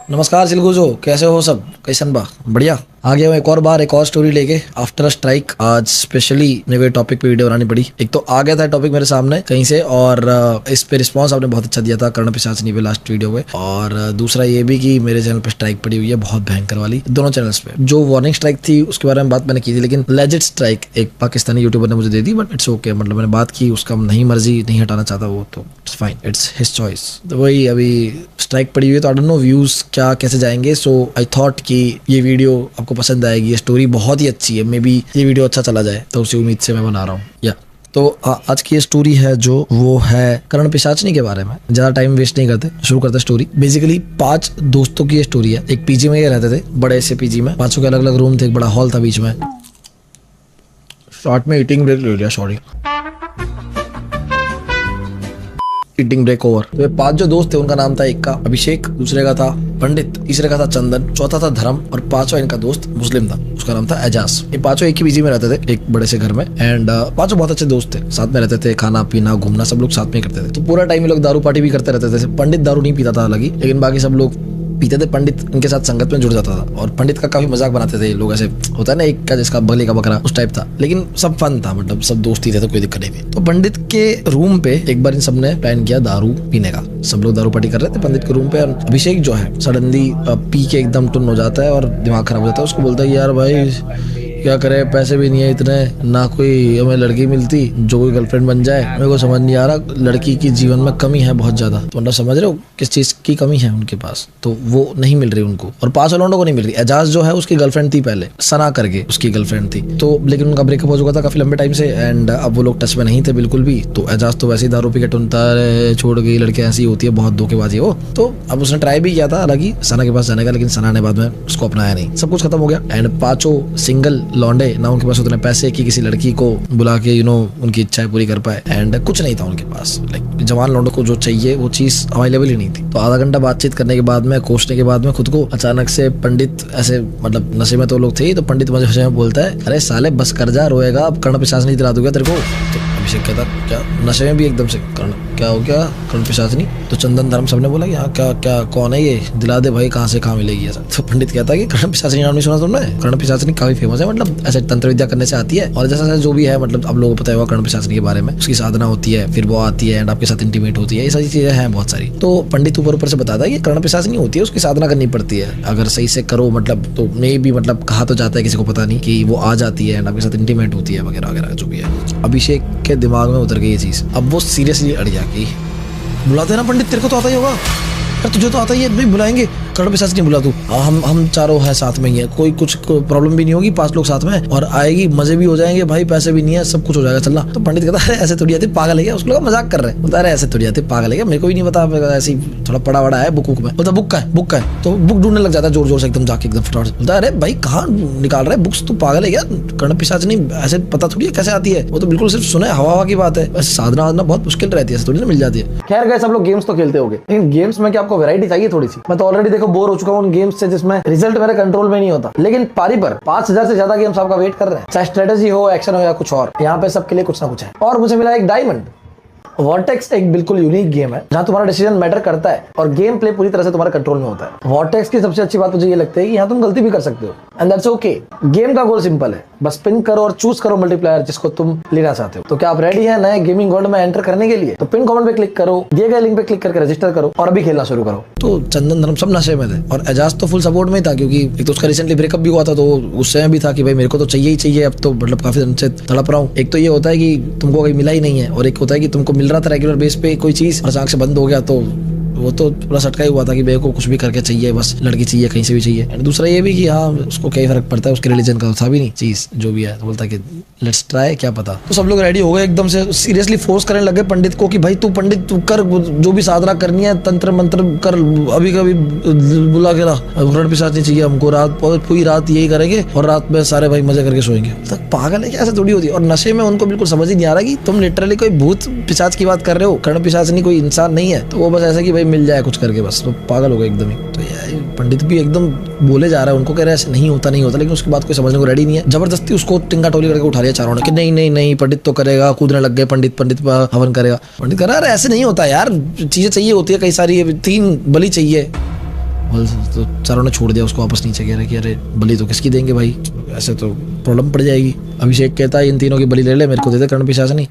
नमस्कार चिलगुजो, कैसे हो सब? कैसन बा? बढ़िया। आ गया हूँ एक और बार एक और स्टोरी लेके आफ्टर अ स्ट्राइक। आज स्पेशली नए टॉपिक पे वीडियो बनानी पड़ी। एक तो आ गया था टॉपिक मेरे सामने कहीं से और इस पे रिस्पांस आपने बहुत अच्छा दिया था कर्ण पिशाचिनी पे लास्ट वीडियो पे। और दूसरा ये भी कि मेरे चैनल पे स्ट्राइक पड़ी हुई है बहुत भयंकर वाली, दोनों चैनल्स पे। जो वार्निंग स्ट्राइक थी उसके बारे में बात मैंने की थी, लेकिन लेजिट स्ट्राइक एक पाकिस्तानी यूट्यूबर ने मुझे दे दी, बट इट्स ओके। मतलब मैंने बात की, उसका नहीं मर्जी नहीं हटाना चाहता वो, तो it's fine, it's his choice. तो वही अभी स्ट्राइक पड़ी हुई है, तो आई डोंट नो व्यूज क्या कैसे जाएंगे। सो आई थॉट कि ये वीडियो आपको पसंद आएगी, ये स्टोरी बहुत ही अच्छी है, मे बी ये वीडियो अच्छा चला जाए, तो उसी उम्मीद से मैं बना रहा हूँ। या तो आज की ये स्टोरी है जो वो है कर्ण पिशाचिनी के बारे में। ज्यादा टाइम वेस्ट नहीं करते, शुरू करते स्टोरी। बेसिकली 5 दोस्तों की ये स्टोरी है। एक पीजी में ये रहते थे, बड़े से पीजी में, 5 के अलग अलग रूम थे, एक बड़ा हॉल था बीच में। शॉर्ट में ईटिंग ब्रेक ले लिया, सॉरी, ईटिंग ब्रेक ओवर। तो ये 5 जो दोस्त थे उनका नाम था, एक का अभिषेक, दूसरे का था पंडित, तीसरे का था चंदन, चौथा था धर्म और 5वां इनका दोस्त मुस्लिम था, उसका नाम था एजाज। ये 5 एक ही पीजी में रहते थे, एक बड़े से घर में। एंड 5 बहुत अच्छे दोस्त थे, साथ में रहते थे, खाना पीना घूमना सब लोग साथ में करते थे। तो पूरा टाइम ये लोग दारू पार्टी भी करते रहते थे। पंडित दारू नहीं पीता था अलग ही, लेकिन बाकी सब लोग पीते थे। पंडित इनके साथ संगत में जुड़ जाता था और पंडित का काफी मजाक बनाते थे लोग। ऐसे होता है ना एक का जिसका बगले का बकरा, उस टाइप था, लेकिन सब फन था, मतलब सब दोस्ती थे तो कोई दिक्कत नहीं थी। तो पंडित के रूम पे एक बार इन सब ने प्लान किया दारू पीने का। सब लोग दारू पार्टी कर रहे थे पंडित के रूम पे, और अभिषेक जो है सडनली पी के एकदम टुन हो जाता है और दिमाग खराब हो जाता है। उसको बोलता है यार भाई क्या करे, पैसे भी नहीं है इतने, ना कोई हमें लड़की मिलती जो कोई गर्लफ्रेंड बन जाए। मेरे को समझ नहीं आ रहा, लड़की की जीवन में कमी है बहुत ज्यादा। तो मतलब समझ रहे हो किस चीज की कमी है उनके पास, तो वो नहीं मिल रही उनको। और 5 लौंडों को नहीं मिल रही। एजाज जो है उसकी गर्लफ्रेंड थी पहले, सना करके उसकी गर्लफ्रेंड थी, तो लेकिन उनका ब्रेकअप हो चुका था काफी लंबे टाइम से। एंड अब वो लोग टच में नहीं थे बिल्कुल भी। तो एजाज तो वैसे ही दारू पी के टुनता है, छोड़ गई, लड़कियां ऐसी होती है बहुत धोखेबाजी हो। तो अब उसने ट्राई भी किया था हालांकि सना के पास जाने का, लेकिन सना ने बाद में उसको अपनाया नहीं। सब कुछ खत्म हो गया। एंड 5 सिंगल लौंडे, ना उनके पास उतने पैसे कि किसी लड़की को बुला के उनकी इच्छाएं पूरी कर पाए। एंड कुछ नहीं था उनके पास। लाइक जवान लौंडों को जो चाहिए वो चीज अवेलेबल ही नहीं थी। तो आधा घंटा बातचीत करने के बाद में, कोसने के बाद में खुद को, अचानक से पंडित ऐसे, मतलब नशे में तो लोग थे ही, तो पंडित मजे में बोलता है अरे साले बस कर जा, रोएगा, अब कर्ण पिशाचिनी दिला दूंगा तेरे को। तो अभिषेक कहता क्या, नशे में भी एकदम से, कर्ण क्या हो गया, कर्ण पिशाचिनी? तो चंदन धर्म सबने बोला कि हाँ क्या क्या कौन है ये, दिला दे भाई, कहाँ से कहाँ मिलेगी ऐसा। तो पंडित कहता है कि कर्ण पिशाचिनी नाम नहीं सुना तुमने? कर्ण पिशाचिनी काफी फेमस है, मतलब ऐसे तंत्र विद्या करने से आती है, और जैसा जो भी है, मतलब आप लोगों को पता होगा कर्ण पिशाचिनी के बारे में। उसकी साधना होती है, फिर वो आती है एंड आपके साथ इंटीमेट होती है, ये सारी चीजें हैं बहुत सारी। तो पंडित ऊपर ऊपर से बताता है कि कर्ण पिशाचिनी होती है, उसकी साधना करनी पड़ती है, अगर सही से करो मतलब, तो मे भी, मतलब कहा तो जाता है, किसी को पता नहीं, कि वो आ जाती है एंड आपके साथ इंटीमेट होती है वगैरह वगैरह जो भी है। अभिषेक के दिमाग में उतर गई ये चीज। अब वो सीरियसली अड़ गया कि बुलाते ना पंडित, तेरे को तो आता ही होगा यार, तुझे तो आता ही है भाई, बुलाएंगे, कर्ण पिशाचिनी बुला तू। हम चारों है साथ में ही है, कोई कुछ प्रॉब्लम भी नहीं होगी, 5 लोग साथ में, और आएगी, मजे भी हो जाएंगे भाई, पैसे भी नहीं है, सब कुछ हो जाएगा, चलना। तो पंडित कहता है ऐसे थोड़ी आती, पागल है क्या? उसको लगा मजाक कर रहे हैं। बोलता है ऐसे थोड़ी आती, पागल है क्या, मेरे को भी नहीं पता, ऐसी थोड़ा पड़ा वड़ा है बुक में। बोलता बुक का है, बुक का है। तो बुक ढूंढने लग जाता है जोर जोर से एकदम जाके, एकदम फटाफट से। बोलता है अरे भाई कहाँ निकाल रहे बुक्स, तू पागल है क्या? कर्ण पिशाचिनी ऐसे पता थोड़ी है कैसे आती है, वो तो बिल्कुल सिर्फ सुने हवा की बात है। साधना वाधना बहुत मुश्किल रहती है, थोड़ी ना मिल जाती है। खैर गए, सब लोग गेम्स तो खेलते होंगे, लेकिन गेम्स में क्या आपको वैरायटी चाहिए थोड़ी सी? मैं तो ऑलरेडी देखो बोर हो चुका हूँ उन गेम्स से जिसमें रिजल्ट मेरे कंट्रोल में नहीं होता। लेकिन पारी पर 5000 से ज्यादा गेम्स आपका वेट कर रहे हैं, चाहे स्ट्रेटेजी हो, एक्शन हो या कुछ और, यहाँ पे सबके लिए कुछ ना कुछ है। और मुझे मिला एक डायमंड। वॉर्टेक्स एक बिल्कुल यूनिक गेम है जहां तुम्हारा डिसीजन मैटर करता है और गेम प्ले पूरी तरह से तुम्हारे कंट्रोल में होता है। वॉर्टेक्स की सबसे अच्छी बात मुझे ये लगती है कि यहाँ तुम गलती भी कर सकते हो, एंड दैट्स ओके। गेम का गोल सिंपल है, बस पिन करो और चूज करो मल्टीप्लायर जिसको तुम लेना चाहते हो। तो क्या आप रेडी हैं नए गेमिंग वर्ल्ड में एंटर करने के लिए? तो पिन कमेंट पे क्लिक करो, दिए गए लिंक पे क्लिक करके रजिस्टर करो और अभी खेलना शुरू करो। तो चंदन धर्म सब नशे में थे और एजाज तो फुल सपोर्ट में था, क्योंकि एक तो उसका रिसेंटली ब्रेकअप भी हुआ था, तो गुस्से में भी था कि भाई मेरे को तो चाहिए ही चाहिए, अब तो मतलब काफी दिन से तड़प रहा हूँ। एक तो ये होता है कि तुमको कहीं मिला ही नहीं है, और एक होता है कि तुमको मिल रहा था रेगुलर बेस पे कोई चीज, और अचानक से बंद हो गया, तो वो तो पूरा सटका ही हुआ था कि मेरे को कुछ भी करके चाहिए, बस लड़की चाहिए, कहीं से भी चाहिए। एंड दूसरा ये भी कि हाँ उसको क्या फर्क पड़ता है, उसके रिलीजन का था भी नहीं चीज जो भी है, तो बोलता कि लेट्स ट्राई, क्या पता। तो सब लोग रेडी हो गए एकदम से, सीरियसली फोर्स करने लगे पंडित को कि भाई तू पंडित तू कर, जो भी साधना करनी है, तंत्र मंत्र कर, अभी कभी बुला के ला, कर्ण पिशाचिनी चाहिए हमको, रात पूरी रात यही करेंगे और रात में सारे भाई मजे करके सोएंगे। तो पागल है क्या, ऐसे थोड़ी होती है। और नशे में उनको बिल्कुल समझ ही नहीं आ रहा कि तुम लिटरली कोई भूत पिशाच की बात कर रहे हो, कर्ण पिशाचिनी कोई इंसान नहीं है। तो वो बस ऐसा कि भाई मिल जाए कुछ करके, बस तो पागल हो गए एकदम ही। तो यार पंडित भी एकदम बोले जा रहा है उनको, कह रहे ऐसे नहीं होता नहीं होता, लेकिन उसकी बात कोई समझने को रेडी नहीं है। जबरदस्ती उसको टिंगा टोली करके उठा लिया चारों ने कि नहीं नहीं नहीं पंडित तो करेगा, कूदने लग गए, पंडित हवन करेगा। पंडित कह रहा है ऐसे नहीं होता यार, चीजें चाहिए होती है कई सारी, 3 बलि चाहिए, बोल तो चारों ने छोड़ दिया उसको वापस नीचे, कह रहे कि अरे बलि तो किसकी देंगे भाई, ऐसे तो प्रॉब्लम पड़ जाएगी। अभिषेक कहता है इन तीनों की बलि ले ले, मेरे को दे दे कर्ण पिशाचनी।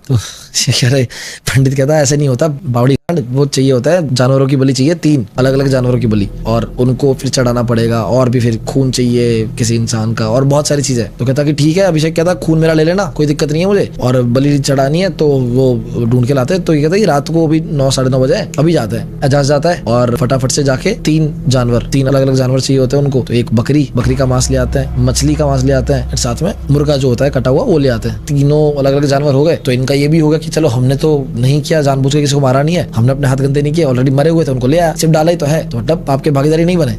तो कह रहे पंडित कहता है ऐसे नहीं होता बावड़ी, वो चाहिए होता है जानवरों की बलि चाहिए, 3 अलग अलग जानवरों की बलि, और उनको फिर चढ़ाना पड़ेगा, और भी फिर खून चाहिए किसी इंसान का, और बहुत सारी चीजें। तो कहता कि ठीक है। अभिषेक कहता खून मेरा ले लेना, कोई दिक्कत नहीं है मुझे, और बलि चढ़ानी है तो वो ढूंढ के लाते हैं। तो ये कहता है रात को अभी 9 साढ़े 9 बजे अभी जाते हैं। एजाज जाता है और फटाफट से जाके 3 अलग अलग जानवर चाहिए होते हैं उनको। तो एक बकरी का मांस ले आते हैं, मछली का मांस ले आते हैं, साथ में मुर्गा जो होता है कटा हुआ वो ले आते हैं। तीनों अलग अलग जानवर हो गए। तो इनका ये भी होगा कि चलो हमने तो नहीं किया, जानबूझ के किसी को मारा नहीं है, हमने अपने हाथ गंदे नहीं किए, ऑलरेडी मरे हुए थे उनको ले आया, सिर्फ डाला ही तो है, तो मतलब आपके भागीदारी नहीं बने,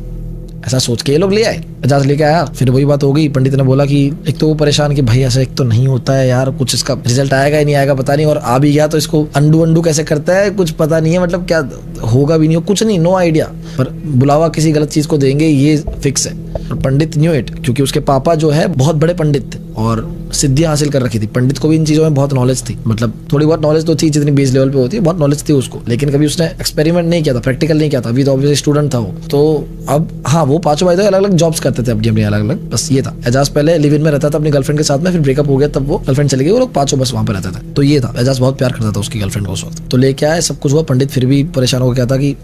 ऐसा सोच के ये लोग ले आए। एजाज लेके आया। फिर वही बात हो गई, पंडित ने बोला कि एक तो वो परेशान कि भाई ऐसा एक तो नहीं होता है यार, कुछ इसका रिजल्ट आएगा ही नहीं आएगा पता नहीं, और आ भी गया तो इसको अंडू कैसे करता है कुछ पता नहीं है, मतलब क्या होगा भी नहीं, कुछ नहीं, नो आइडिया, पर बुलावा किसी गलत चीज को देंगे ये फिक्स है। और पंडित न्यू इट, क्योंकि उसके पापा जो है बहुत बड़े पंडित थे और सिद्धियां हासिल कर रखी थी। पंडित को भी इन चीजों में बहुत नॉलेज थी, मतलब थोड़ी बहुत नॉलेज तो थी जितनी बेस लेवल पे होती है, बहुत नॉलेज थी उसको, लेकिन कभी उसने एक्सपेरिमेंट नहीं किया था, प्रैक्टिकल नहीं किया था, अभी तो ऑब्वियसली स्टूडेंट था वो। तो अब हाँ, वो पांचों भाई तो अलग अलग जॉब्स करते थे अपनी अलग अलग, बस ये था। एजाज पहले लिव इन में रहता था अपनी गर्लफ्रेंड के साथ में, फिर ब्रेकअप हो गया, तब वो गर्लफ्रेंड चली गई, वो लोग पांचों बस वहां पे रहते थे। तो ये था, एजाज बहुत प्यार करता था उसकी गर्लफ्रेंड को उस वक्त। तो लेके आए, सब कुछ हुआ, पंडित फिर भी परेशान हो गया था कि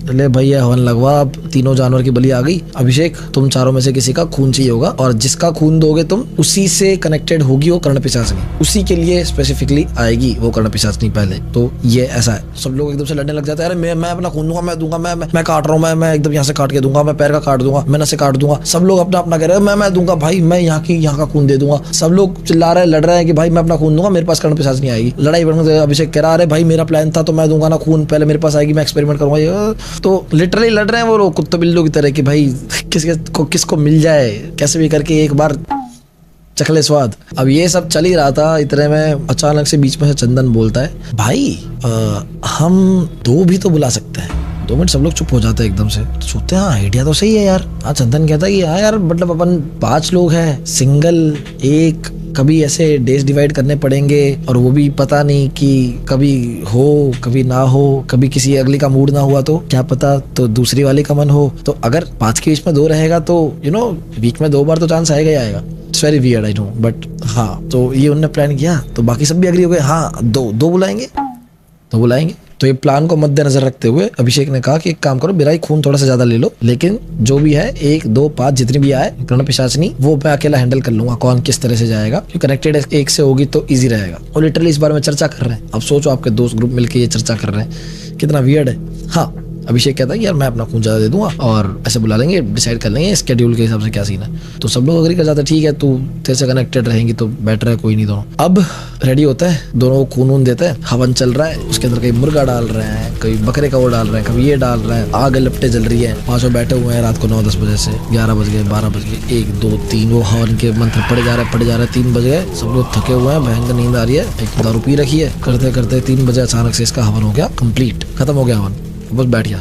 ले भैया हवन लगवा, अब 3 जानवर की बलि आ गई। अभिषेक तुम चारों में से किसी का खून चाहिए होगा, और जिसका खून दोगे तुम उसी से कनेक्टेड होगी वो कर्ण पिशाचनी, उसी के लिए स्पेसिफिकली आएगी वो कर्ण पिशाचनी पहले। तो ये ऐसा है, सब लोग एकदम से लड़ने लग जाते हैं, अरे मैं अपना खून दूंगा, मैं दूंगा, मैं काट रहा हूँ, मैं एकदम यहाँ से काट के दूंगा, मैं पैर का काट दूंगा, मैं नसें काट दूंगा। सब लोग अपना अपना कह रहे हैं मैं दूंगा भाई, मैं यहाँ का खून दे दूंगा। सब लोग चिल्ला रहे हैं, लड़ रहे हैं कि भाई मैं अपना खून दूंगा, मेरे पास कर्ण पिशाचनी आएगी। लड़ाई बढ़ने, अभिषेक कह रहा है भाई मेरा प्लान था तो मैं दूंगा ना खून, पहले मेरे पास आएगी, मैं एक्सपेरिमेंट करूंगा। तो लिटरली लड़ रहे हैं वो लोग कुत्ते बिल्लों की तरह कि भाई किसको मिल जाए, कैसे भी करके एक बार चखले स्वाद। अब ये सब चल ही रहा था, इतने में अचानक से बीच में से चंदन बोलता है भाई हम 2 भी तो बुला सकते हैं। 2 मिनट सब लोग चुप हो जाते हैं एकदम से, सोचते हैं हाँ आइडिया तो सही है यार। हाँ, चंदन कहता है कि हाँ यार, मतलब अपन 5 लोग हैं, सिंगल एक, कभी ऐसे डेज डिवाइड करने पड़ेंगे, और वो भी पता नहीं कि कभी हो कभी ना हो, कभी किसी अगली का मूड ना हुआ तो क्या पता तो दूसरी वाली का मन हो। तो अगर 5 के बीच में 2 रहेगा तो वीक में 2 बार तो चांस आएगा ही आएगा। It's very weird I know, but हाँ, तो ये उन्होंने प्लान किया, तो बाकी सब भी एग्री हो गए, हाँ 2 बुलाएंगे तो बुलाएंगे। तो ये प्लान को मद्देनजर रखते हुए अभिषेक ने कहा कि एक काम करो, मेरा ही खून थोड़ा सा ज्यादा ले लो, लेकिन जो भी है 1, 2, 5 जितनी भी आए कर्ण पिशाचनी वो मैं अकेला हैंडल कर लूंगा, कौन किस तरह से जाएगा, क्योंकि कनेक्टेड एक से होगी तो इजी रहेगा। और लिटरली इस बारे में चर्चा कर रहे हैं। अब सोचो आपके दोस्त ग्रुप मिलकर ये चर्चा कर रहे हैं, कितना वियर्ड है। हाँ, अभिषेक कहता है यार मैं अपना खून ज्यादा दे दूंगा और ऐसे बुला लेंगे, डिसाइड कर लेंगे स्केड्यूल के हिसाब से क्या सीन है। तो सब लोग अग्री कर जाते हैं, ठीक है तू तेरे से कनेक्टेड रहेंगी तो बेटर है, कोई नहीं। दोनों अब रेडी होता है, दोनों को खून देते हैं, हवन चल रहा है, उसके अंदर कहीं मुर्गा डाल रहे हैं, कभी बकरे का वो डाल रहे हैं, कभी ये डाल रहे हैं, आग लपटे जल रही है, 5 बैठे हुए हैं रात को 9-10 बजे से, 11 बज गए, 12 बज गए, 1, 2, 3 वो हवन के मंत्र पड़े जा रहे 3 बज गए, सब लोग थके हुए हैं, भयंकर नींद आ रही है, एक दारू पी रखी है, करते करते 3 बजे अचानक से इसका हवन हो गया कंप्लीट, खत्म हो गया हवन, बस बैठ गया।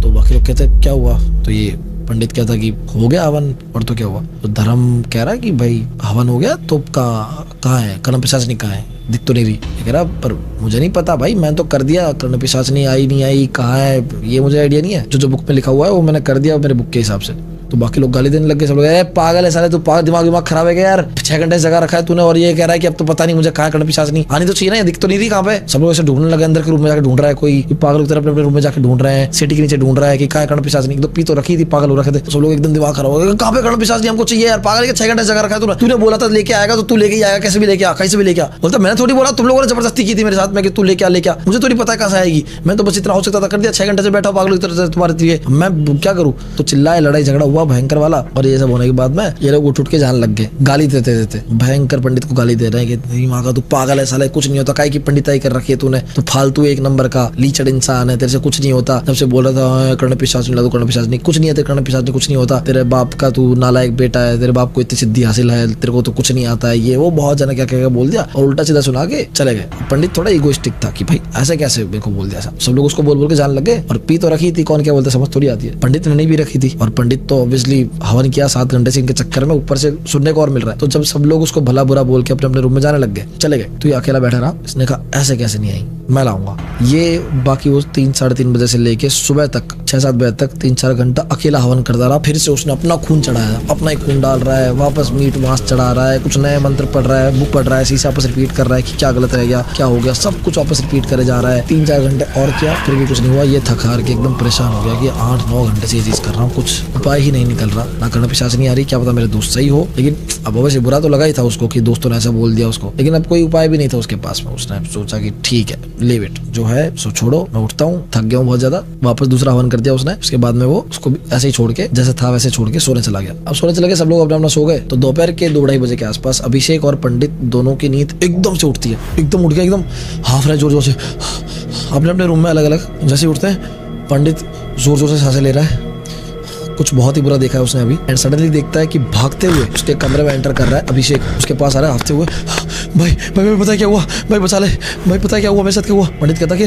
तो बाकी लोग कहते क्या हुआ, तो ये पंडित कहता कि हो गया हवन, और तो क्या हुआ। तो धर्म कह रहा है कि भाई हवन हो गया तो कहाँ है कर्ण पिशाचनी, कहाँ है, दिख तो नहीं रही। कह रहा पर मुझे नहीं पता भाई, मैं तो कर दिया, कर्ण पिशाचनी आई नहीं आई कहाँ है ये मुझे आइडिया नहीं है, जो बुक में लिखा हुआ है वो मैंने कर दिया मेरे बुक के हिसाब से। तो बाकी लोग गाली देने लग गए, सब लोग पागल है साले, तू पागल, दिमाग खराब है क्या यार, 6 घंटे जगह रखा है तूने और ये कह रहा है कि अब तो पता नहीं मुझे कहाँ कर्ण पिशाचनी आनी तो चाहिए ना, दिख तो नहीं रही कहाँ पे। सब लोग ऐसे ढूंढने लगे, अंदर के रूम में जाकर ढूंढ रहा है, कोई पागल की तरह अपने रूम में जाकर ढूंढ रहे हैं, सीटी के नीचे ढूंढ रहा है कि कहाँ कर्ण पिशाचनी, तो पी तो रखी थी, पागल हो रखे थे। सब लोग एकदम दिमाग खराब हो गया, कहाँ पे कर्ण पिशाचनी हमको चाहिए यार, पागल 6 घंटे जगह रखा है तूने बोला था लेके आएगा तो तू लेके आएगा, कैसे भी लेके आ, कहीं से भी लेके आ। बोलता मैंने थोड़ी बोला, तुम लोगों ने जबरदस्ती की थी मेरे साथ में कि तू लेके आ, मुझे तो नहीं पता कहाँ से आएगी, मैं तो बस इतना हो सकता था कर दिया, 6 घंटे से बैठा पागल की तरह से तुम्हारे लिए, मैं क्या करूँ। तो चिल्लाए, लड़ाई झगड़ा हुआ भयंकर वाला, और ये सब होने के बाद में ये लोग उठ के जाने लग गए, गाली देते भयंकर पंडित को गाली दे रहे हैं कि तेरी माँ का तू पागल है साले, कुछ नहीं होता, काहे की पंडिताई कर रखी है तूने, तो फालतू 1 नंबर का लीचड़ इंसान है, तेरे से कुछ नहीं होता। जब से बोल रहा था कर्ण पिशाचनी ला दो, कर्ण पिशाचनी कुछ नहीं है, तेरे कर्ण पिशाचनी कुछ नहीं होता, तेरे बाप का तू नालायक बेटा है, तेरे बाप को इतनी सिद्धि हासिल है, तेरे को तो कुछ नहीं आता है, ये वो बहुत जना क्या बोल दिया और उल्टा सीधा सुना के चले गए। पंडित थोड़ा इगोइस्टिक था कि भाई ऐसे कैसे मेरे को बोल दिया, सब लोग उसको बोल के जाने लगे, और पी तो रखी थी, कौन क्या बोलता समझ थोड़ी आती है। पंडित ने नहीं भी रखी थी, और पंडित तो ऑब्वियसली हवन किया 7 घंटे से, इनके चक्कर में ऊपर से सुनने को और मिल रहा है। तो जब सब लोग उसको भला बुरा बोल के अपने अपने रूम में जाने लग गए, चले गए, तो ये अकेला बैठा रहा। इसने कहा ऐसे कैसे नहीं आई, मैं लाऊंगा। ये बाकी वो 3 साढ़े 3 बजे से लेके सुबह तक 6-7 बजे तक 3-4 घंटा अकेला हवन करता रहा। फिर से उसने अपना खून चढ़ाया, अपना ही खून डाल रहा है, वापस मीट मांस चढ़ा रहा है, कुछ नए मंत्र पढ़ रहा है, बुक पढ़ रहा है, शीशा वापस रिपीट कर रहा है कि क्या गलत रह गया, क्या हो गया, सब कुछ वापस रिपीट करे जा रहा है। 3-4 घंटे और किया, फिर भी कुछ नहीं हुआ। ये थक हार के एकदम परेशान हो गया कि 8-9 घंटे से ये चीज कर रहा हूँ, कुछ उपाय ही नहीं निकल रहा, ना करना पिशाच नहीं आ रही, क्या पता मेरे दोस्त सही हो। लेकिन अब वैसे बुरा तो लगा ही था उसको कि दोस्तों ने ऐसा बोल दिया उसको, लेकिन अब कोई उपाय भी नहीं था उसके पास में। उसने सोचा कि ठीक है, लीव इट, जो है सो छोड़ो, मैं उठता हूँ, थक गया हूँ बहुत ज्यादा। वापस दूसरा हवन कर दिया उसने। उसके बाद में वो उसको ऐसे ही छोड़ के, जैसे था वैसे छोड़ के सोने चला गया। अब सोने चले गए, सब लोग अपना अपना सो गए। तो दोपहर के 2-2:30 बजे के आसपास अभिषेक और पंडित दोनों की नींद एकदम से उठती है। एकदम उठ गया, एकदम हाफ रहे जोर जोर से अपने अपने रूम में अलग अलग। जैसे उठते हैं, पंडित जोर जोर से सांसें ले रहा है, कुछ बहुत ही बुरा देखा है उसने अभी। एंड सडनली देखता है कि भागते हुए उसके कमरे में एंटर कर रहा है अभिषेक। उसके पास आ रहा है हाफते हुए, भाई भाई भाई पता है क्या हुआ, भाई बचा ले, भाई पता है क्या हुआ, मेरे साथ क्या हुआ। पंडित कहता कि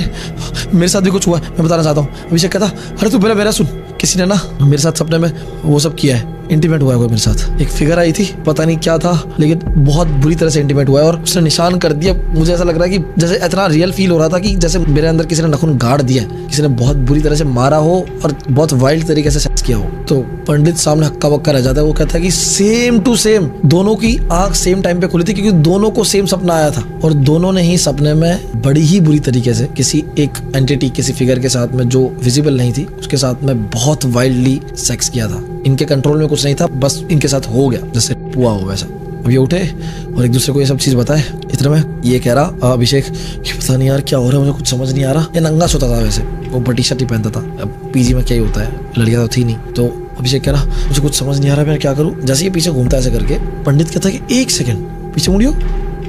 मेरे साथ भी कुछ हुआ है, मैं बताना चाहता हूँ। अभिषेक कहता अरे तू पहले मेरा सुन, किसी ने ना मेरे साथ सपने में वो सब किया है, इंटीमेट हुआ है मेरे साथ। एक फिगर आई थी, पता नहीं क्या था, लेकिन बहुत बुरी तरह से इंटीमेट हुआ है और उसने निशान कर दिया। मुझे ऐसा लग रहा है कि जैसे इतना रियल फील हो रहा था कि जैसे मेरे अंदर किसी ने नाखून गाड़ दिया, किसी ने बहुत बुरी तरह से मारा हो और बहुत वाइल्ड तरीके से सेक्स किया हो। तो पंडित सामने हक्का बक्का रह जाता है। वो कहता है कि सेम टू सेम दोनों की आंख सेम टाइम पे खुली थी, क्योंकि दोनों को सेम सपना आया था और दोनों ने ही सपने में बड़ी ही बुरी तरीके से किसी एक एंटिटी, किसी फिगर के साथ में जो विजिबल नहीं थी, उसके साथ में बहुत वाइल्डली सेक्स किया था। इनके कंट्रोल में कुछ नहीं था, बस इनके साथ हो गया जैसे हुआ हो वैसा। अब ये उठे और एक दूसरे को ये सब चीज बताए। इतना में ये कह रहा अभिषेक कि पता नहीं यार क्या हो रहा है, मुझे कुछ समझ नहीं आ रहा। ये नंगा सोता था, वैसे वो टी शर्ट ही पहनता था। अब पीजी में क्या ही होता है, लड़कियां तो थी नहीं। तो अभिषेक कह रहा मुझे कुछ समझ नहीं आ रहा, मैं क्या करूं। जैसे ये पीछे घूमता है ऐसे करके, पंडित कहता है कि 1 सेकंड पीछे मुड़ियो।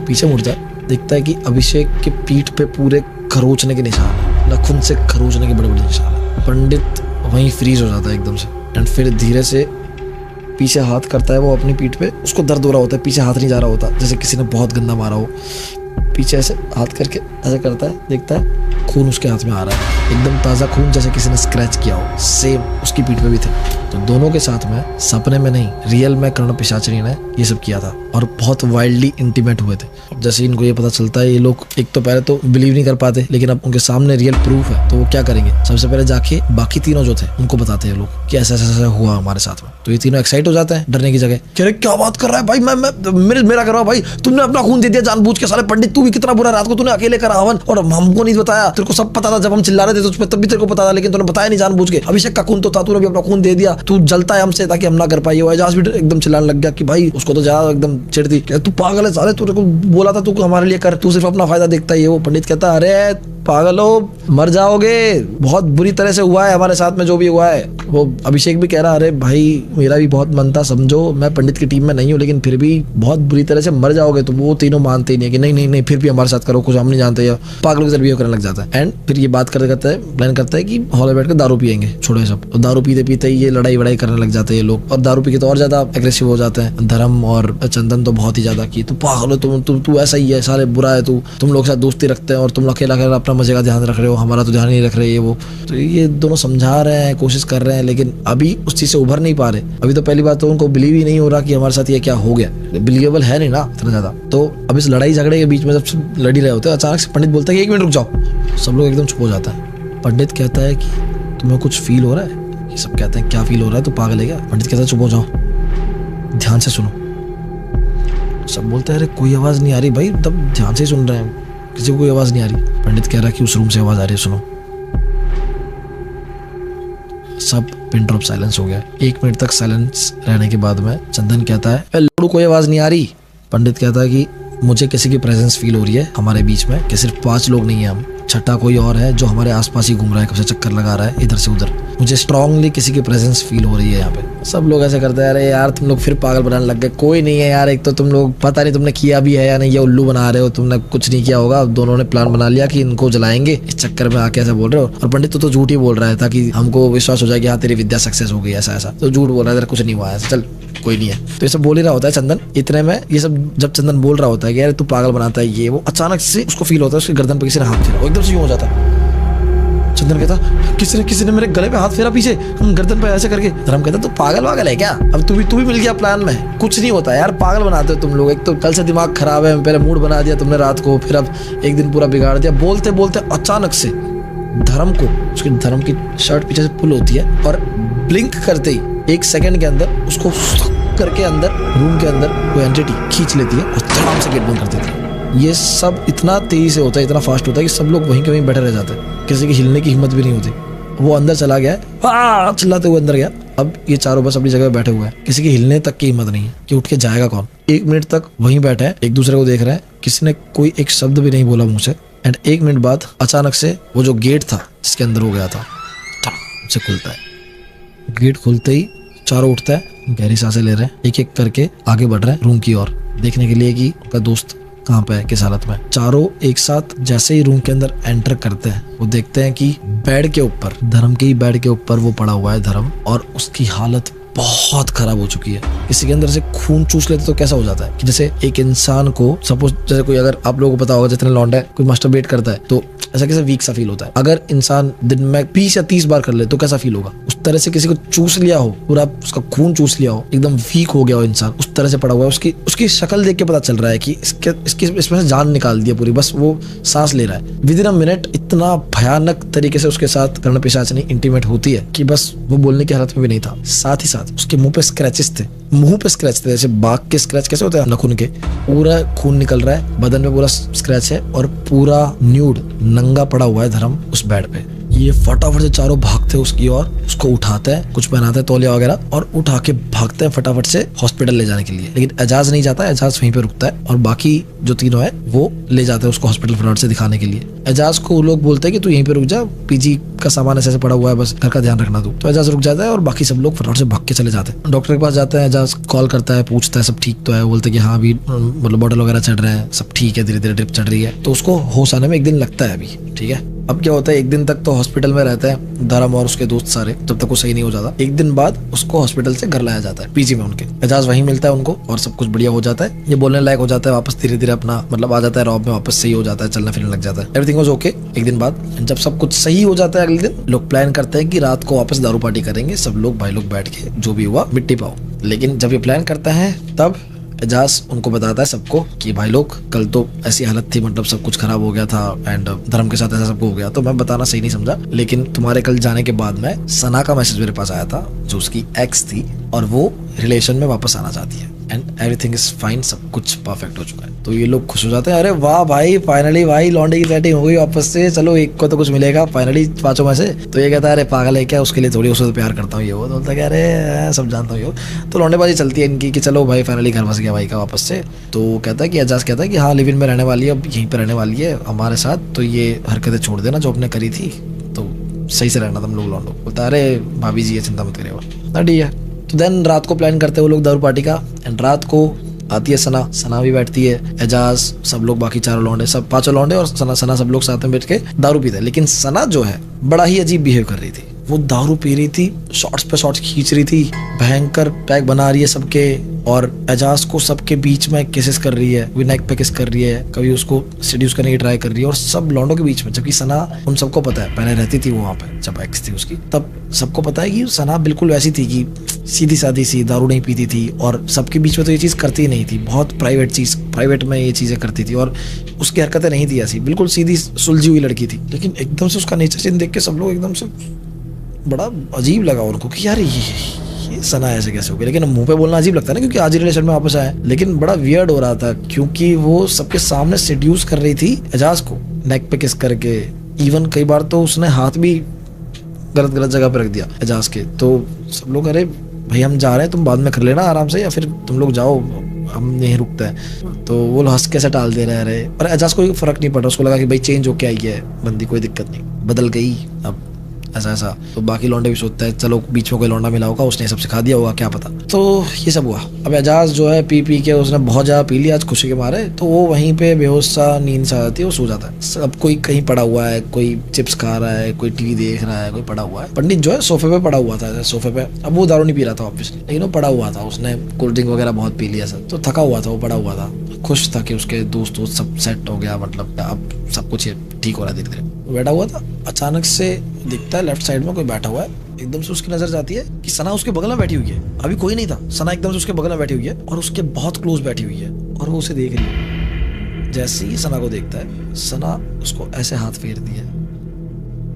पीछे मुड़ता है, देखता है कि अभिषेक के पीठ पे पूरे खरोचने के निशान है, नाखून से खरोचने के बड़े बड़े निशान है। पंडित वहीं फ्रीज हो जाता है एकदम से। एंड फिर धीरे से पीछे हाथ करता है वो अपनी पीठ पे। उसको दर्द हो रहा होता है, पीछे हाथ नहीं जा रहा होता, जैसे किसी ने बहुत गंदा मारा हो। पीछे ऐसे हाथ करके ऐसे करता है, देखता है खून उसके हाथ में आ रहा है, एकदम ताज़ा खून, जैसे किसी ने स्क्रैच किया हो। सेम उसकी पीठ पे भी थे। तो दोनों के साथ में सपने में नहीं, रियल में कर्ण पिशाचनी ने ये सब किया था और बहुत वाइल्डली इंटीमेट हुए थे। जैसे इनको ये पता चलता है, ये लोग एक तो पहले तो बिलीव नहीं कर पाते, लेकिन अब उनके सामने रियल प्रूफ है तो वो क्या करेंगे, सबसे पहले जाके बाकी तीनों जो थे उनको बताते हैं लोग कि ऐसा ऐसा हुआ हमारे साथ में। तो ये तीनों एक्साइट हो जाते हैं डरने की जगह, कह रहे क्या बात कर रहा है भाई, मैं मेरा कर रहा हूँ भाई, तुमने अपना खून दे दिया जानबूझ के, साले पंडित तू भी कितना बुरा, रात को तूने अकेले करा हवन और हमको नहीं बताया। तेरे को सब पता था, जब हम चिल्ला रहे थे तो तब भी तेरे को पता था, लेकिन तूने बताया नहीं जानबूझ के। अभिषेक का खून तो था, तूने भी अपना खून दे दिया, तू जलता है हमसे ताकि हम ना कर पाए। एजाज भी एकदम चिल्लाने लग गया कि भाई उसको तो ज्यादा एकदम चिढ़ती, तू पागल है साले, तूने को बोला था तू हमारे लिए कर, तू सिर्फ अपना फायदा देखता है। वो पंडित कहता अरे पागल हो, मर जाओगे, बहुत बुरी तरह से हुआ है हमारे साथ में जो भी हुआ है। वो अभिषेक भी कह रहा अरे भाई मेरा भी बहुत मन था, समझो मैं पंडित की टीम में नहीं हूँ, लेकिन फिर भी बहुत बुरी तरह से मर जाओगे। तो वो तीनों मानते ही नहीं कि नहीं नहीं नहीं, फिर भी हमारे साथ करो, कुछ हम नहीं जानते, या पागलों की तरह बिहेव करने लग जाता है। एंड फिर ये बात करते करते प्लान करता है कि हॉल में बैठकर दारू पियेंगे, छोड़ो सब। तो दारू पीते पीते ही ये लड़ाई वड़ाई करने लग जाते हैं ये लोग, और दारू पी के तो और ज्यादा एग्रेसिव हो जाते हैं। धर्म और चंदन तो बहुत ही ज्यादा की तू पागल हो, तू ऐसा ही है, सारे बुरा है, तुम लोग साथ दोस्ती रखते हैं और तुम अकेला अकेला अपना मजे का ध्यान रख रहे हो, हमारा तो ध्यान नहीं रख रहे ये वो। तो ये दोनों समझा रहे हैं, कोशिश कर रहे हैं, लेकिन अभी उस चीज से उभर नहीं पा रहे। अभी तो पहली बात तो उनको बिलीव ही नहीं हो रहा कि हमारे साथ ये क्या हो गया, बिलीवेबल है नहीं ना इतना ज्यादा। तो अब इस लड़ाई झगड़े के बीच में जब लड़ ही रहे होते हैं, अचानक से पंडित बोलता है कि 1 मिनट रुक जाओ। सब लोग एकदम चुप हो जाता है। पंडित कहता है कि तुम्हें कुछ फील हो रहा है? ये सब कहते हैं क्या फील हो रहा है, तो पागल है क्या? पंडित कहता है चुप हो जाओ, ध्यान से सुनो। सब बोलते हैं अरे कोई आवाज नहीं आ रही भाई, तब ध्यान से सुन रहे हैं, किसी को कोई आवाज नहीं आ रही। पंडित कह रहा है कि उस रूम से आवाज आ रही है, सुनो। सब पिन ड्रॉप साइलेंस हो गया। 1 मिनट तक साइलेंस रहने के बाद में चंदन कहता है लड़ू कोई आवाज नहीं आ रही। पंडित कहता है कि मुझे किसी की प्रेजेंस फील हो रही है हमारे बीच में, कि सिर्फ 5 लोग नहीं है हम, छठा कोई और है जो हमारे आसपास ही घूम रहा है, कब से चक्कर लगा रहा है इधर से उधर। मुझे स्ट्रांगली किसी की प्रेजेंस फील हो रही है यहाँ पे। सब लोग ऐसे करते हैं अरे यार तुम लोग फिर पागल बनाने लग गए, कोई नहीं है यार, एक तो तुम लोग पता नहीं तुमने किया भी है या नहीं, ये उल्लू बना रहे हो, तुमने कुछ नहीं किया होगा। दोनों ने प्लान बना लिया कि इनको जलाएंगे, इस चक्कर में आके ऐसा बोल रहे हो। और पंडित तो झूठ ही बोल रहा है ताकि हमको विश्वास हो जाए कि हाँ तेरी विद्या सक्सेस हो गई, ऐसा ऐसा। तो झूठ बोल रहा है, कुछ नहीं हुआ है, चल कोई नहीं है। तो ये सब बोल ही रहा होता है चंदन। इतने में ये सब जब चंदन बोल रहा होता है कि यार तू पागल बनाता है ये वो, अचानक से उसको फील होता है उसके गर्दन पे किसी ने हाथ फेरा, एकदम से यूं हो जाता है। चंदन कहता किसी ने मेरे गले पे हाथ फेरा पीछे, गर्दन पे ऐसे करके। धर्म कहता तू पागल वागल है क्या? अब तू भी मिल गया प्लान में, कुछ नहीं होता यार, पागल बनाते हो तुम लोग। एक तो कल से दिमाग खराब है, पहले मूड बना दिया तुमने रात को, फिर अब एक दिन पूरा बिगाड़ दिया। बोलते बोलते अचानक से धर्म को, उसके धर्म की शर्ट पीछे से पुल होती है और ब्लिंक करते ही 1 सेकंड के अंदर उसको करके अंदर रूम के अंदर कोई एंटिटी खींच लेती है और धड़ाम से गेट बंद कर देती है। ये सब इतना तेजी से होता है, इतना फास्ट होता है कि सब लोग वहीं के वहीं बैठे रह जाते हैं, किसी की हिलने की हिम्मत भी नहीं होती। वो अंदर चला गया है, चिल्लाते हुए अंदर गया। अब ये चारों बस अपनी जगह बैठे हुए हैं, किसी की हिलने तक की हिम्मत नहीं है कि उठ के जाएगा कौन। 1 मिनट तक वहीं बैठे हैं, एक दूसरे को देख रहे हैं, किसी ने कोई एक शब्द भी नहीं बोला मुंह से। एंड 1 मिनट बाद अचानक से वो जो गेट था जिसके अंदर हो गया था से खुलता है। गेट खुलते ही चारों उठता है, गहरी सांसें ले रहे हैं, एक एक करके आगे बढ़ रहे हैं रूम की ओर, देखने के लिए कि उनका दोस्त कहाँ पे है, किस हालत में। चारों एक साथ जैसे ही रूम के अंदर एंटर करते हैं, वो देखते हैं कि बेड के ऊपर, धर्म के ही बेड के ऊपर वो पड़ा हुआ है धर्म, और उसकी हालत बहुत खराब हो चुकी है। किसी के अंदर से खून चूस लेते तो कैसा हो जाता है कि जैसे एक इंसान को, सपोज जैसे कोई, अगर आप लोगों को पता होगा जितने लौंडे कोई मास्टरबेट करता है तो ऐसा कैसे वीक सा फील होता है। अगर इंसान दिन में 20 या 30 बार कर ले तो कैसा फील होगा। उस तरह से किसी को चूस लिया हो, पूरा उसका खून चूस लिया हो, एकदम वीक हो गया हो इंसान, उस तरह से पड़ा हुआ है। उसकी शक्ल देख के पता चल रहा है कि इसमें से जान निकाल दिया पूरी, बस वो सांस ले रहा है। विद इन अ मिनट इतना भयानक तरीके से उसके साथ कर्ण पिशाचनी इंटीमेट होती है कि बस वो बोलने की हालत में भी नहीं था। साथ ही साथ उसके मुंह पे स्क्रैचेस थे, मुंह पे स्क्रैच थे, जैसे बाघ के स्क्रैच कैसे होते हैं नाखून के, पूरा खून निकल रहा है, बदन पे पूरा स्क्रैच है और पूरा न्यूड नंगा पड़ा हुआ है धर्म उस बेड पे। ये फटाफट से चारों भागते हैं उसकी ओर, उसको उठाते हैं, कुछ पहनाते हैं तौलिया वगैरह, और उठा के भागते हैं फटाफट से हॉस्पिटल ले जाने के लिए। लेकिन एजाज नहीं जाता, एजाज वहीं पे रुकता है और बाकी जो तीनों है वो ले जाते हैं उसको हॉस्पिटल फटाफट से दिखाने के लिए। एजाज को वो लोग बोलते हैं कि तू यहीं पे रुक जा, पीजी का सामान ऐसे पड़ा हुआ है, बस घर का ध्यान रखना तू। तो एजाज रुक जाता है और बाकी सब लोग फटाफट से भाग के चले जाते हैं। डॉक्टर के पास जाते हैं, एजाज कॉल करता है, पूछता है सब ठीक तो है, बोलते हैं कि हाँ अभी मतलब बॉटल वगैरह चढ़ रहे हैं, सब ठीक है, धीरे धीरे ड्रिप चढ़ रही है। तो उसको होश आने में 1 दिन लगता है अभी, ठीक है। अब क्या होता है, 1 दिन तक तो हॉस्पिटल में रहते हैं धर्म और उसके दोस्त सारे, जब तक वो सही नहीं हो जाता। 1 दिन बाद उसको हॉस्पिटल से घर लाया जाता है, पीजी में उनके। एजाज वहीं मिलता है उनको और सब कुछ बढ़िया हो जाता है, ये बोलने लायक हो जाता है वापस, धीरे धीरे अपना मतलब आ जाता है रॉब में, वापस सही हो जाता है, चलना फिरने लग जाता है, एवरीथिंग वाज ओके। 1 दिन बाद जब सब कुछ सही हो जाता है, अगले दिन लोग प्लान करते हैं कि रात को वापस दारू पार्टी करेंगे, सब लोग भाई लोग बैठ के जो भी हुआ मिट्टी पाओ। लेकिन जब ये प्लान करता है तब एजाज उनको बताता है सबको कि भाई लोग कल तो ऐसी हालत थी, मतलब सब कुछ खराब हो गया था एंड धर्म के साथ ऐसा सबको हो गया, तो मैं बताना सही नहीं समझा, लेकिन तुम्हारे कल जाने के बाद में सना का मैसेज मेरे पास आया था जो उसकी एक्स थी और वो रिलेशन में वापस आना चाहती है एंड एवरीथिंग इज फाइन, सब कुछ परफेक्ट हो चुका है। तो ये लोग खुश हो जाते हैं, अरे वाह भाई फाइनली भाई लौंडे की सेटिंग हो गई वापस से, चलो एक को तो कुछ मिलेगा फाइनली 5 में से। तो ये कहता है अरे पागल है क्या, उसके लिए थोड़ी उससे तो प्यार करता हूँ ये वो। तो बोलता है अरे सब जानता हूँ ये। तो लौंडेबाजी चलती है इनकी कि चलो भाई फाइनली घर बस गया भाई का वापस से। तो कहता है कि एजाज कहता है कि हाँ लिव इन में रहने वाली है, अब यहीं पर रहने वाली है हमारे साथ, तो ये हरकतें छोड़ देना जो आपने करी थी, तो सही से रहना तुम लोग लौंडो। बोलता है अरे भाभी जी ये चिंता मत करिएगा, ठीक है। तो देन रात को प्लान करते हैं वो लोग दारू पार्टी का एंड रात को आती है सना भी बैठती है, एजाज, सब लोग बाकी चारों लौंडे, सब 5 लौंडे और सना सब लोग साथ में बैठ के दारू पीते हैं। लेकिन सना जो है बड़ा ही अजीब बिहेव कर रही थी, वो दारू पी रही थी, शॉट्स पे शॉट्स खींच रही थी, भयंकर पैक बना रही है सबके, और एजाज को सबके बीच में किसेस कर रही है, कभी नेक पे किस कर रही है, कभी उसको सेड्यूस करने की ट्राई कर रही है, और सब लौंडों के बीच में। जबकि सना उन सबको पता है, पहले रहती थी वो वहाँ पे जब एक्स थी उसकी, तब सबको पता है कि सना बिल्कुल वैसी थी कि सीधी सादी सी, दारू नहीं पीती थी और सबके बीच में तो ये चीज़ करती ही नहीं थी, बहुत प्राइवेट में ये चीज़ें करती थी और उसकी हरकतें नहीं थी ऐसी, बिल्कुल सीधी सुलझी हुई लड़की थी। लेकिन एकदम से उसका नेचर चेंज देख के सब लोग एकदम से बड़ा अजीब लगा उनको कि यार ये सना ऐसे कैसे हो गया। लेकिन मुंह पे बोलना अजीब लगता है ना, क्योंकि आज ही रिलेशन में वापस आए, लेकिन बड़ा वियर्ड हो रहा था क्योंकि वो सबके सामने सेड्यूस कर रही थी एजाज को, नेक पे किस करके, इवन कई बार तो उसने हाथ भी गलत जगह पे रख दिया एजाज के। तो सब लोग अरे भाई हम जा रहे हैं, तुम बाद में कर लेना आराम से, या फिर तुम लोग जाओ हम यहीं रुकते हैं। तो वो हंस के से टाल दे रहे और एजाज को फर्क नहीं पड़ रहा, उसको लगा कि भाई चेंज होके आई है बंदी, कोई दिक्कत नहीं, बदल गई अब ऐसा। तो बाकी लौंडे भी सोचते हैं चलो बीच में कोई लौंडा मिला होगा, उसने सब सिखा दिया होगा, क्या पता। तो ये सब हुआ। अब एजाज जो है पी के उसने बहुत ज़्यादा पी लिया आज खुशी के मारे, तो वो वहीं पे बेहोश सा नींद सा आती है, वो सो जाता है। सब कोई कहीं पड़ा हुआ है, कोई चिप्स खा रहा है, कोई टीवी देख रहा है, कोई पड़ा हुआ है। पंडित जो है सोफे पे पड़ा हुआ था, सोफे पे। अब वो दारू नहीं पी रहा था ऑब्वियसली, लेकिन वो पड़ा हुआ था, उसने कोल्ड ड्रिंक वगैरह बहुत पी लिया सब, तो थका हुआ था, वो पड़ा हुआ था, खुश था कि उसके दोस्त सब सेट हो गया, मतलब अब सब कुछ ठीक हो रहा है धीरे धीरे। बैठा हुआ था, अचानक से दिखता है लेफ्ट साइड में कोई बैठा हुआ है, एकदम से उसकी नजर जाती है कि सना उसके बगल में बैठी हुई है। अभी कोई नहीं था, सना एकदम से उसके बगल में बैठी हुई है और उसके बहुत क्लोज बैठी हुई है और वो उसे देख रही है। जैसे ही सना को देखता है, सना उसको ऐसे हाथ फेरती है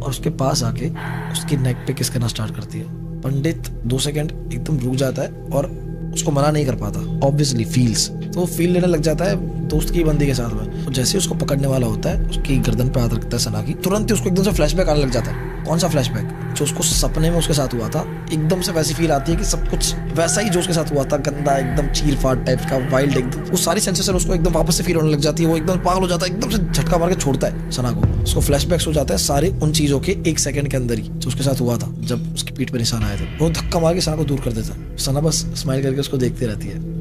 और उसके पास आके उसकी नेक पे किस करना स्टार्ट करती है। पंडित 2 सेकंड एकदम रुक जाता है और उसको मना नहीं कर पाता, ऑब्वियसली फील्स, तो वो फील लेने लग जाता है दोस्त की बंदी के साथ में। तो जैसे ही उसको पकड़ने वाला होता है, उसकी गर्दन पे हाथ रखता है सना की, तुरंत ही उसको एकदम से फ्लैशबैक आने लग जाता है। कौन सा फ्लैशबैक? जो उसको सपने में उसके साथ हुआ था, एकदम से वैसी फील आती है कि सब कुछ वैसा ही जो उसके साथ हुआ था, गंदा एकदम चीर फाड़ टाइप का, वाइल्ड एकदम, वो सारी सेंसेशन उसको एकदम वापस से फील होने लग जाती है। वो एकदम पागल हो जाता है, एकदम से झटका मार के छोड़ता है सना को। उसको फ्लैशबैक्स हो जाता है सारे उन चीजों के 1 सेकंड के अंदर ही जो उसके साथ हुआ था जब उसकी पीठ पे निशान आए थे। वो धक्का मार के सना को दूर कर देता है। सना बस स्माइल करके उसको देखती रहती है।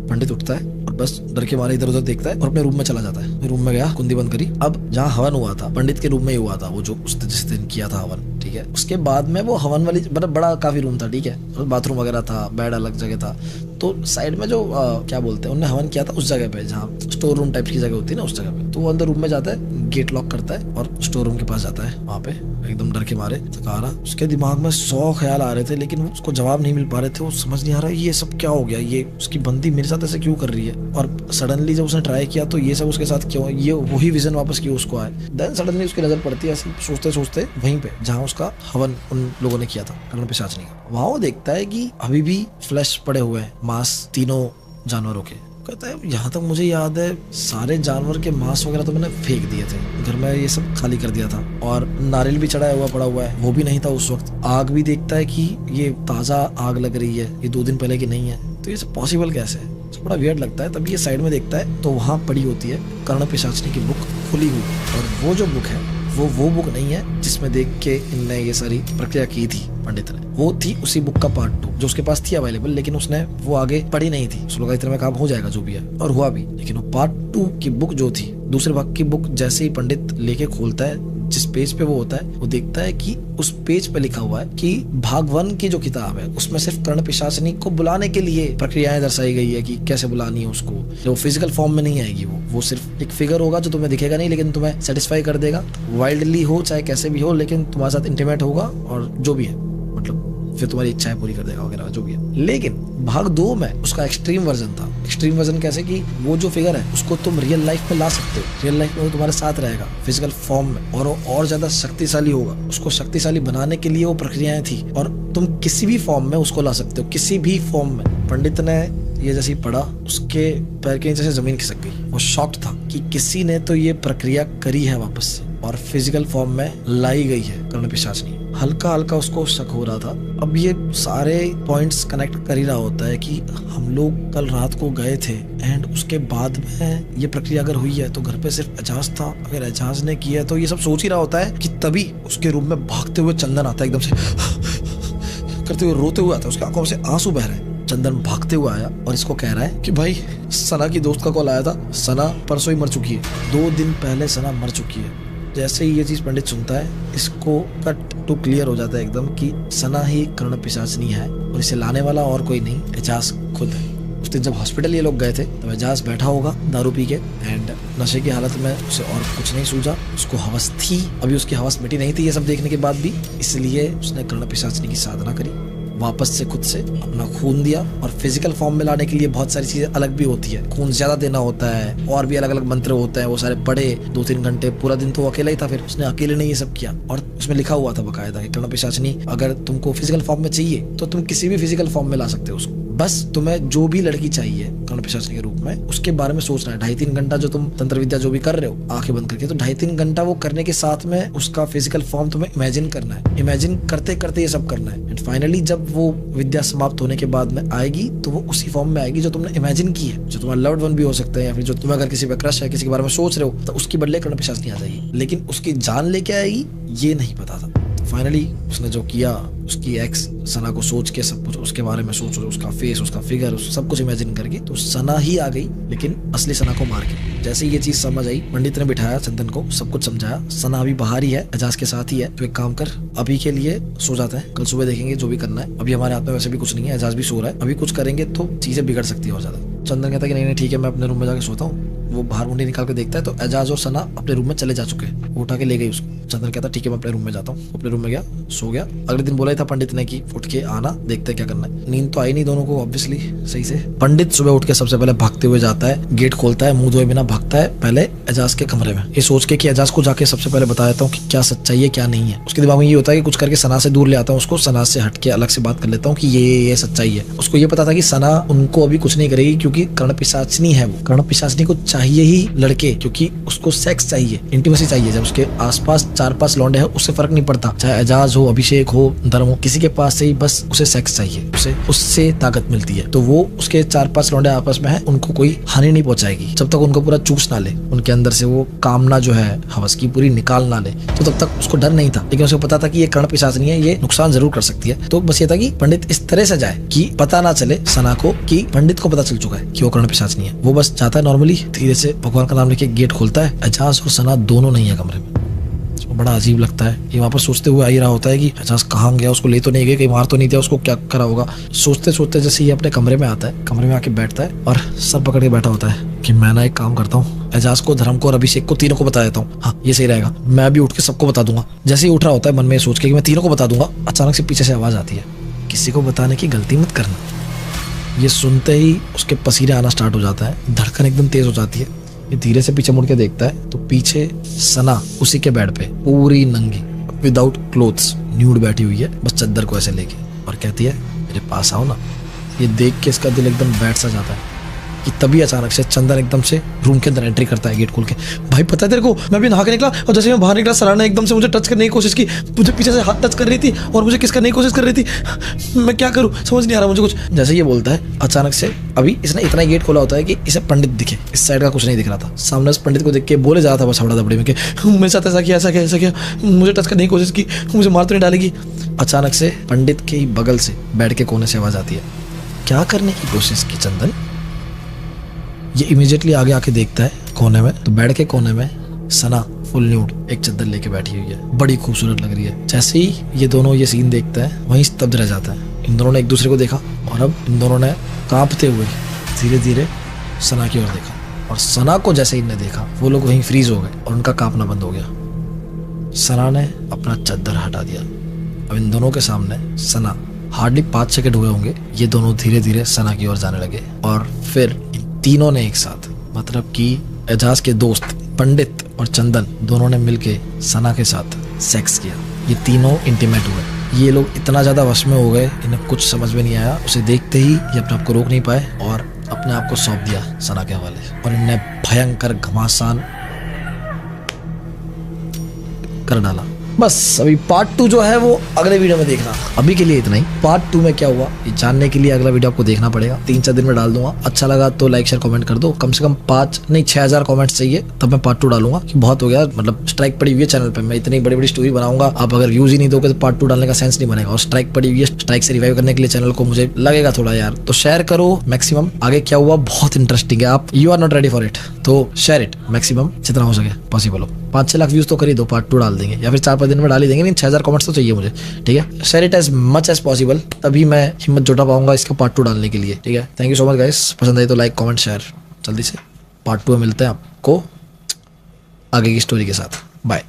पंडित उठता है और बस डर के मारे इधर उधर देखता है और अपने रूम में चला जाता है। रूम में गया, कुंडी बंद करी। अब जहाँ हवन हुआ था पंडित के रूम में ही हुआ था, वो जो उस जिस दिन किया था हवन, ठीक है। उसके बाद में वो हवन वाली मतलब बड़ा काफी रूम था, ठीक है, बाथरूम वगैरह था, बेड अलग जगह था। तो साइड में जो क्या बोलते हैं, उन्होंने हवन किया था उस जगह पे जहाँ स्टोर रूम टाइप की जगह होती है ना, उस जगह पे। तो वो अंदर रूम में जाता है, गेट लॉक करता है और स्टोर रूम के पास जाता है। वहाँ पे एकदम डर के मारे थका रहा, उसके दिमाग में 100 ख्याल आ रहे थे, लेकिन उसको जवाब नहीं मिल पा रहे थे। वो समझ नहीं आ रहा ये सब क्या हो गया, ये उसकी बंदी मेरे साथ ऐसे क्यों कर रही है, और सडनली जब उसने ट्राई किया तो ये सब उसके साथ क्यों, ये वही विजन वापस क्यों उसको आए। देन सडनली उसकी नजर पड़ती है ऐसे सोचते सोचते वहीं पे जहाँ उसका हवन उन लोगों ने किया था, कर्ण पिशाचनी का। वहाँ वो देखता है कि अभी भी फ्लैश पड़े हुए हैं, मांस तीनों जानवरों के। कहता है यहाँ तक मुझे याद है सारे जानवर के मांस वगैरह तो मैंने फेंक दिए थे, घर में ये सब खाली कर दिया था, और नारियल भी चढ़ाया हुआ पड़ा हुआ है, वो भी नहीं था उस वक्त। आग भी देखता है कि ये ताजा आग लग रही है, ये 2 दिन पहले की नहीं है, तो ये सब पॉसिबल कैसे है, बड़ा वियर्ड लगता है। तभी ये साइड में देखता है तो वहाँ पड़ी होती है कर्ण पिशाचनी की बुक खुली हुई, और वो जो बुक है वो बुक नहीं है जिसमें देख के इनने ये सारी प्रक्रिया की थी पंडित ने, वो थी उसी बुक का पार्ट 2 जो उसके पास थी अवेलेबल, लेकिन उसने वो आगे पढ़ी नहीं थी। उसको लगा इतने में काम हो जाएगा जो भी है, और हुआ भी। लेकिन वो पार्ट 2 की बुक जो थी, दूसरे भाग की बुक, जैसे ही पंडित लेके खोलता है, जिस पेज पे वो होता है, वो देखता है कि उस पेज पे लिखा हुआ है कि भाग 1 की जो किताब है उसमें सिर्फ कर्ण पिशाचनी को बुलाने के लिए प्रक्रियाएं दर्शाई गई है कि कैसे बुलानी है उसको। जो फिजिकल फॉर्म में नहीं आएगी, वो सिर्फ एक फिगर होगा जो तुम्हें दिखेगा नहीं, लेकिन तुम्हें सेटिस्फाई कर देगा, वाइल्डली हो चाहे कैसे भी हो, लेकिन तुम्हारे साथ इंटीमेट होगा और जो भी है, मतलब फिर तुम्हारी इच्छाएं पूरी कर देगा वगैरह जो भी है। लेकिन भाग 2 में उसका एक्सट्रीम वर्जन था। एक्सट्रीम वर्जन कैसे कि वो जो फिगर है उसको तुम रियल लाइफ में ला सकते हो, रियल लाइफ में वो तुम्हारे साथ रहेगा फिजिकल फॉर्म में, और वो और ज्यादा शक्तिशाली होगा। उसको शक्तिशाली बनाने के लिए वो प्रक्रियाएं थी, और तुम किसी भी फॉर्म में उसको ला सकते हो, किसी भी फॉर्म में। पंडित ने ये जैसे ही पढ़ा, उसके पैर के नीचे से जमीन खिसक गई। वो शॉक्ड था कि किसी ने तो ये प्रक्रिया करी है वापस से, और फिजिकल फॉर्म में लाई गई है कर्ण पिशाचनी। हल्का हल्का उसको शक हो रहा था। अब ये सारे पॉइंट्स कनेक्ट कर ही रहा होता है कि हम लोग कल रात को गए थे, एंड उसके बाद में ये प्रक्रिया अगर हुई है तो घर पे सिर्फ एजाज था, अगर एजाज ने किया है तो ये सब सोच ही रहा होता है कि तभी उसके रूम में भागते हुए चंदन आता है, एकदम से करते हुए रोते हुए आता है, उसकी आंखों से आंसू बह रहे हैं। चंदन भागते हुए आया और इसको कह रहा है कि भाई सना की दोस्त का कॉल आया था, सना परसों ही मर चुकी है, 2 दिन पहले सना मर चुकी है। जैसे ही ये चीज पंडित सुनता है, इसको कट टू क्लियर हो जाता है एकदम कि सना ही कर्ण पिशाचनी है, और इसे लाने वाला और कोई नहीं, एजाज खुद है। उस दिन जब हॉस्पिटल ये लोग गए थे तब एजाज बैठा होगा दारू पी के, एंड नशे की हालत में उसे और कुछ नहीं सूझा, उसको हवस थी, अभी उसकी हवस मिटी नहीं थी ये सब देखने के बाद भी, इसलिए उसने कर्ण पिशाचनी की साधना करी, वापस से खुद से अपना खून दिया। और फिजिकल फॉर्म में लाने के लिए बहुत सारी चीजें अलग भी होती है, खून ज्यादा देना होता है, और भी अलग अलग मंत्र होते हैं, वो सारे पढ़े 2-3 घंटे, पूरा दिन तो वो अकेला ही था, फिर उसने अकेले ने ये सब किया। और उसमें लिखा हुआ था बकायदा कि कर्ण पिशाचनी अगर तुमको फिजिकल फॉर्म में चाहिए तो तुम किसी भी फिजिकल फॉर्म में ला सकते हो उसको, बस तुम्हें जो भी लड़की चाहिए कर्ण पिशाचनी के रूप में उसके बारे में सोचना है। 2.5-3 घंटा जो तुम तंत्र विद्या जो भी कर रहे हो आंखें बंद करके, तो 2.5-3 घंटा वो करने के साथ में उसका फिजिकल फॉर्म तुम्हें इमेजिन करना है, इमेजिन करते करते ये सब करना है। एंड फाइनली जब वो विद्या समाप्त होने के बाद में आएगी तो वो उसी फॉर्म में आएगी जो तुमने इमेजिन की है, जो तुम्हारा लव्ड वन भी हो सकता है, या फिर जो तुम्हें अगर किसी पे क्रश है, किसी के बारे में सोच रहे हो, तो उसकी बदले कर्ण पिशाचनी आ जाएगी। लेकिन उसकी जान लेके आएगी ये नहीं पता था। फाइनली उसने जो किया, उसकी एक्स सना को सोच के सब कुछ उसके बारे में सोच रहे, उसका फेस, उसका फिगर, सब कुछ इमेजिन करके, तो सना ही आ गई, लेकिन असली सना को मार के। जैसे ये चीज समझ आई, पंडित ने बिठाया चंदन को, सब कुछ समझाया, सना अभी बाहर ही है, एजाज के साथ ही है, तो एक काम कर, अभी के लिए सो जाते हैं, कल सुबह देखेंगे जो भी करना है। अभी हमारे हाथ में वैसे भी कुछ नहीं है, एजाज भी सो रहा है, अभी कुछ करेंगे तो चीजें बिगड़ सकती है और ज्यादा। चंदन कहता है कि नहीं नहीं ठीक है, मैं अपने रूम में जाके सोता हूँ। वो बाहर मुंडी निकाल के देखता है तो एजाज और सना अपने रूम में चले जा चुके हैं। वो उठा के ले गई उसको। चंदन कहता ठीक है मैं अपने रूम में जाता हूँ। अपने रूम में गया, सो गया। अगले दिन बोला ही था पंडित ने कि उठ के आना, देखते हैं क्या करना है। नींद तो आई नहीं दोनों को ऑब्वियसली सही से। पंडित सुबह उठ के सबसे पहले भागते हुए जाता है, गेट खोलता है, मुंह धोए बिना भागता है पहले एजाज के कमरे में, ये सोच के कि एजाज को जाके सबसे पहले बता देता हूँ कि क्या सच्चाई है क्या नहीं है। उसके दिमाग में ये होता है कि कुछ करके सना से दूर ले आता हूँ उसको, सना से हट के अलग से बात कर लेता हूँ कि ये सच्चाई है। उसको ये पता था कि सना उनको अभी कुछ नहीं करेगी क्योंकि कर्ण पिशाचनी है। वो कर्ण पिशाचनी को चाहिए ही लड़के, क्योंकि उसको सेक्स चाहिए, इंटीमेसी चाहिए। जब उसके आसपास 4-5 लौंडे हैं उससे फर्क नहीं पड़ता, चाहे एजाज हो, अभिषेक हो, धर्म हो, किसी के पास से ही बस उसे सेक्स चाहिए, उसे उससे ताकत मिलती है। तो वो उसके 4-5 लौंडे आपस में है, उनको कोई हानि नहीं पहुंचाएगी जब तक उनको पूरा चूस ना ले, उनके अंदर से वो कामना जो है हवस की पूरी निकाल ना ले। तो तब तक उसको डर नहीं था, लेकिन उसको पता था कि ये कर्ण पिशाचनी है, ये नुकसान जरूर कर सकती है। तो बस ये था कि पंडित इस तरह से जाए कि पता ना चले सना को कि पंडित को पता चल चुका है कि वो कर्ण पिशाचनी है। वो बस चाहता है नॉर्मली धीरे से भगवान का नाम लेके गेट खोलता है। एजाज और सना दोनों नहीं है कमरे में। उसको बड़ा अजीब लगता है। ये वापस सोचते हुए आ ही रहा होता है कि एजाज कहाँ गया, उसको ले तो नहीं गए, कहीं मार तो नहीं दिया, उसको क्या करा होगा। सोचते सोचते जैसे ये अपने कमरे में आता है, कमरे में आके बैठता है और सर पकड़ के बैठा होता है कि मैं ना एक काम करता हूँ, एजाज को, धर्म को और अभिषेक को तीनों को बता देता हूँ। हाँ ये सही रहेगा, मैं भी उठ के सबको बता दूंगा। जैसे ही उठ रहा होता है मन में सोच के कि मैं तीनों को बता दूंगा, अचानक से पीछे से आवाज आती है, किसी को बताने की गलती मत करना। ये सुनते ही उसके पसीने आना स्टार्ट हो जाता है, धड़कन एकदम तेज हो जाती है। ये धीरे से पीछे मुड़ के देखता है तो पीछे सना उसी के बेड पे पूरी नंगी, विदाउट क्लोथ्स, न्यूड बैठी हुई है, बस चद्दर को ऐसे लेके, और कहती है मेरे पास आओ ना। ये देख के इसका दिल एकदम बैठ सा जाता है कि तभी अचानक से चंदन एकदम से रूम के अंदर एंट्री करता है गेट खोल के। भाई पता है तेरे को, मैं भी नहा के निकला और जैसे मैं बाहर निकला सना ने एकदम से मुझे टच करने की कोशिश की, मुझे पीछे से हाथ टच कर रही थी और मुझे किस करने की कोशिश कर रही थी। मैं क्या करूं समझ नहीं आ रहा मुझे कुछ। जैसे ये बोलता है अचानक से, अभी इसने इतना ही गेट खोला होता है कि इसे पंडित दिखे, इस साइड का कुछ नहीं दिख रहा था। सामने से पंडित को देख के बोले जा रहा था बस हबड़ा दबड़ी में कि मेरे साथ ऐसा किया, ऐसा किया, ऐसा किया, मुझे टच करने की कोशिश की, मुझे मार तो नहीं डालेगी। अचानक से पंडित के ही बगल से बेड के कोने से आवाज आती है, क्या करने की कोशिश की चंदन। ये इमीडिएटली आगे आके देखता है कोने में, तो बेड के कोने में सना फुल न्यूड एक चद्दर लेके बैठी हुई है, बड़ी खूबसूरत लग रही है। जैसे ही ये दोनों ये सीन देखते हैं वहीं स्तब्ध रह जाता है। इन दोनों ने एक दूसरे को देखा और अब इन दोनों ने कांपते हुए धीरे धीरे सना की ओर देखा, और सना को जैसे इनने देखा वो लोग वहीं फ्रीज हो गए और उनका कांपना बंद हो गया। सना ने अपना चद्दर हटा दिया। अब इन दोनों के सामने सना, हार्डली 5 सेकंड हुए होंगे, ये दोनों धीरे धीरे सना की ओर जाने लगे। और फिर तीनों ने एक साथ, मतलब कि एजाज के दोस्त पंडित और चंदन दोनों ने मिलके सना के साथ सेक्स किया। ये तीनों इंटीमेट हुए। ये लोग इतना ज्यादा वश में हो गए, इन्हें कुछ समझ में नहीं आया। उसे देखते ही ये अपने आप को रोक नहीं पाए और अपने आप को सौंप दिया सना के हवाले, और इन्हें भयंकर घमासान कर डाला। बस अभी पार्ट 2 जो है वो अगले वीडियो में देखना। अभी के लिए इतना ही। पार्ट 2 में क्या हुआ ये जानने के लिए अगला वीडियो आपको देखना पड़ेगा। 3-4 दिन में डाल दूंगा। अच्छा लगा तो लाइक शेयर कमेंट कर दो। कम से कम 6,000 कमेंट्स चाहिए, तब मैं पार्ट 2 डालूंगा। कि बहुत हो गया, मतलब स्ट्राइक पड़ी हुई है चैनल पे। मैं इतनी बड़ी बड़ी स्टोरी बनाऊंगा, आप अगर व्यूज ही नहीं दोगे तो पार्ट 2 डालने का सेंस नहीं बनेगा। और स्ट्राइक पड़ी हुई है, स्ट्राइक से रिवाइव करने के लिए चैनल को मुझे लगेगा थोड़ा यार, तो शेयर करो मैक्सिमम। आगे क्या हुआ बहुत इंटरेस्टिंग है, आप you are not ready for it, तो शेयर इट मैक्सिमम जितना हो सके पॉसिबल हो। 5-6 लाख व्यूज तो कर ही दो, पार्ट 2 डाल देंगे, या फिर 4-5 दिन में डाल ही देंगे। नहीं 6,000 कमेंट्स तो चाहिए मुझे, ठीक है। Share it as much as possible, तभी मैं हिम्मत जुटा पाऊंगा इसका पार्ट 2 डालने के लिए, ठीक है। Thank you so much guys. पसंद आई तो लाइक कमेंट शेयर। जल्दी से पार्ट 2 में मिलते हैं आपको आगे की स्टोरी के साथ। बाय।